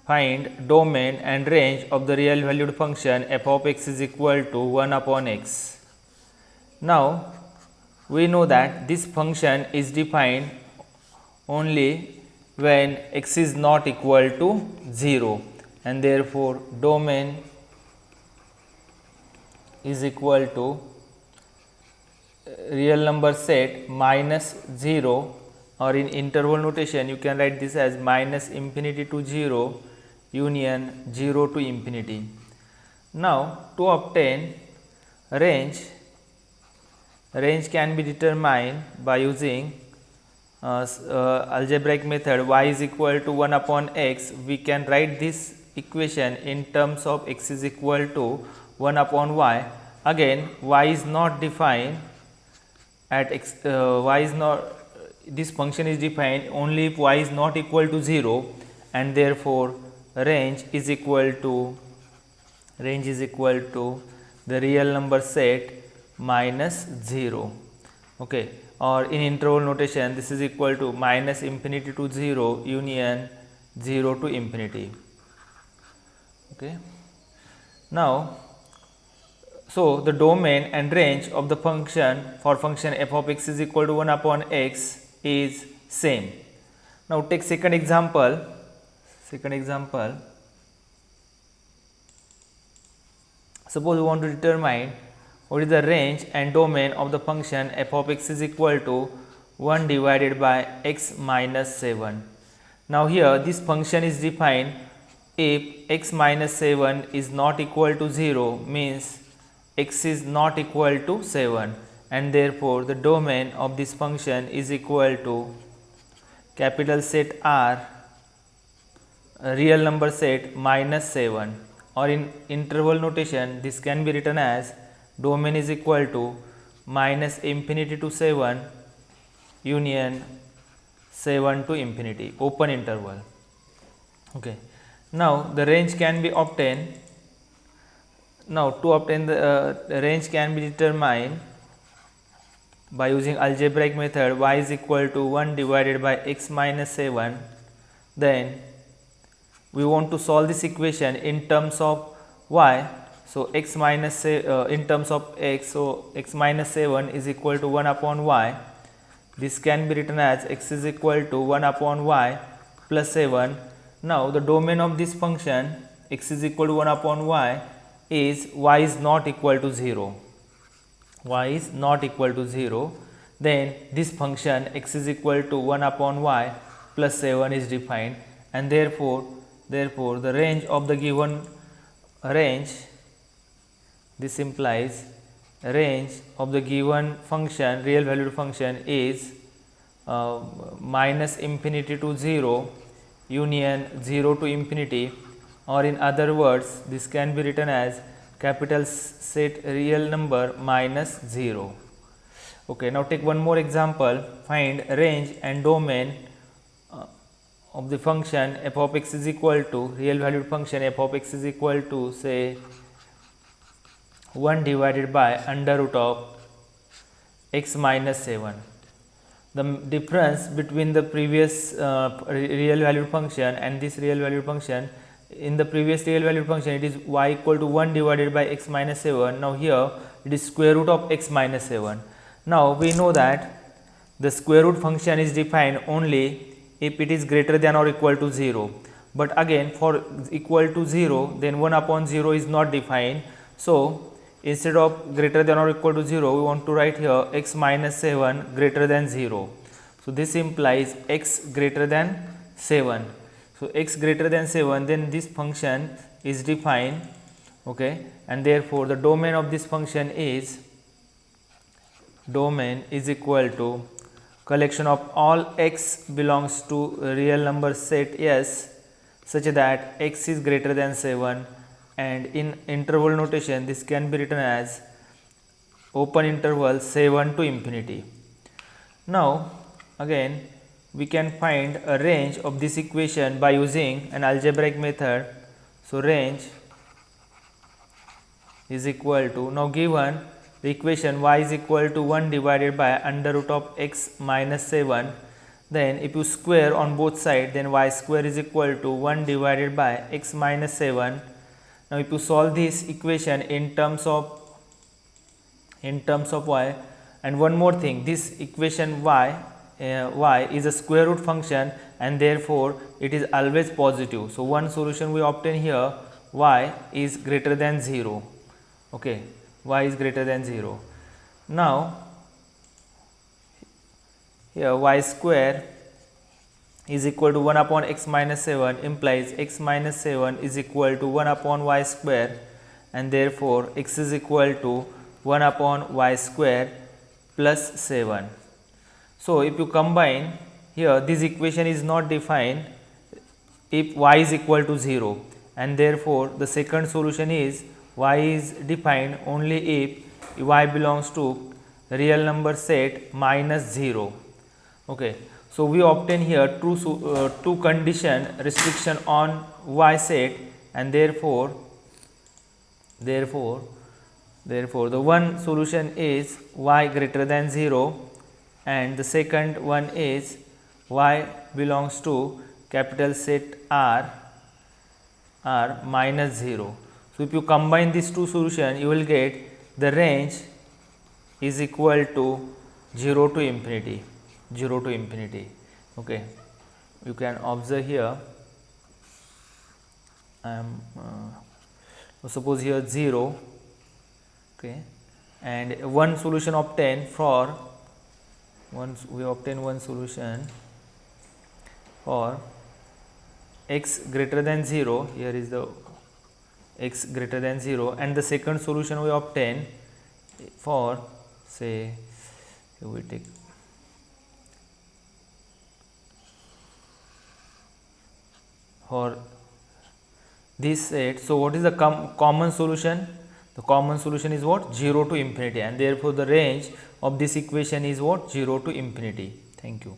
find domain and range of the real valued function f of x is equal to 1 upon x. Now, we know that this function is defined only when x is not equal to 0, and therefore, domain is equal to real number set minus 0, or in interval notation you can write this as minus infinity to 0 union 0 to infinity. Now, to obtain range can be determined by using algebraic method y is equal to 1 upon x. We can write this equation in terms of x is equal to 1 upon y. Again, y is not defined at x, this function is defined only if y is not equal to 0, and therefore, range is equal to the real number set minus 0. Okay. Or in interval notation, this is equal to minus infinity to 0 union 0 to infinity. Okay. Now, so the domain and range of the function for function f of x is equal to 1 upon x is same. Now, take second example. Suppose we want to determine what is the range and domain of the function f of x is equal to 1 divided by x minus 7. Now, here this function is defined if x minus 7 is not equal to 0, means x is not equal to 7, and therefore, the domain of this function is equal to capital set R real number set minus 7, or in interval notation this can be written as domain is equal to minus infinity to 7 union 7 to infinity, open interval. Okay. Now, the range can be obtained. Now, to obtain the range can be determined by using algebraic method y is equal to 1 divided by x minus 7. Then, we want to solve this equation in terms of y. So, x minus in terms of x, so x minus 7 is equal to 1 upon y. This can be written as x is equal to 1 upon y plus 7. Now, the domain of this function x is equal to 1 upon y is y is not equal to 0. Y is not equal to 0. Then, this function x is equal to 1 upon y plus 7 is defined, and therefore, the range of the given range, this implies range of the given function, real valued function is minus infinity to 0 union 0 to infinity, or in other words this can be written as capital set real number minus 0. Okay. Now, take one more example. Find range and domain of the function f of x is equal to real valued function f of x is equal to say 1 divided by under root of x minus 7. The difference between the previous real valued function and this real valued function, in the previous real valued function it is y equal to 1 divided by x minus 7. Now, here it is square root of x minus 7. Now, we know that the square root function is defined only if it is greater than or equal to 0, but again for equal to 0 then 1 upon 0 is not defined. So, instead of greater than or equal to 0, we want to write here x minus 7 greater than 0. So, this implies x greater than 7. So, x greater than 7, then this function is defined, okay, and therefore, the domain of this function is equal to collection of all x belongs to real number set S such that x is greater than 7, and in interval notation this can be written as open interval 7 to infinity. Now, again we can find a range of this equation by using an algebraic method. So, range is equal to, now given the equation y is equal to 1 divided by under root of x minus 7, then if you square on both sides, then y square is equal to 1 divided by x minus 7. Now if you solve this equation in terms of y, and one more thing, this equation y is a square root function and therefore it is always positive. So one solution we obtain here, y is greater than 0. Okay, y is greater than 0. Now here y square is equal to 1 upon x minus 7 implies x minus 7 is equal to 1 upon y square, and therefore x is equal to 1 upon y square plus 7. So if you combine here, this equation is not defined if y is equal to 0, and therefore the second solution is y is defined only if y belongs to real number set minus 0. Okay, so we obtain here two condition restriction on y set, and therefore the one solution is y greater than 0, and the second one is y belongs to capital set R minus 0. So if you combine these two solutions, you will get the range is equal to 0 to infinity. Okay, you can observe here, suppose here 0. Okay, and one solution obtained for we obtain one solution for x greater than 0. Here is the x greater than 0, and the second solution we obtain for, say, we take for this set. So what is the common solution? The common solution is what? 0 to infinity, and therefore the range of this equation is what? 0 to infinity. Thank you.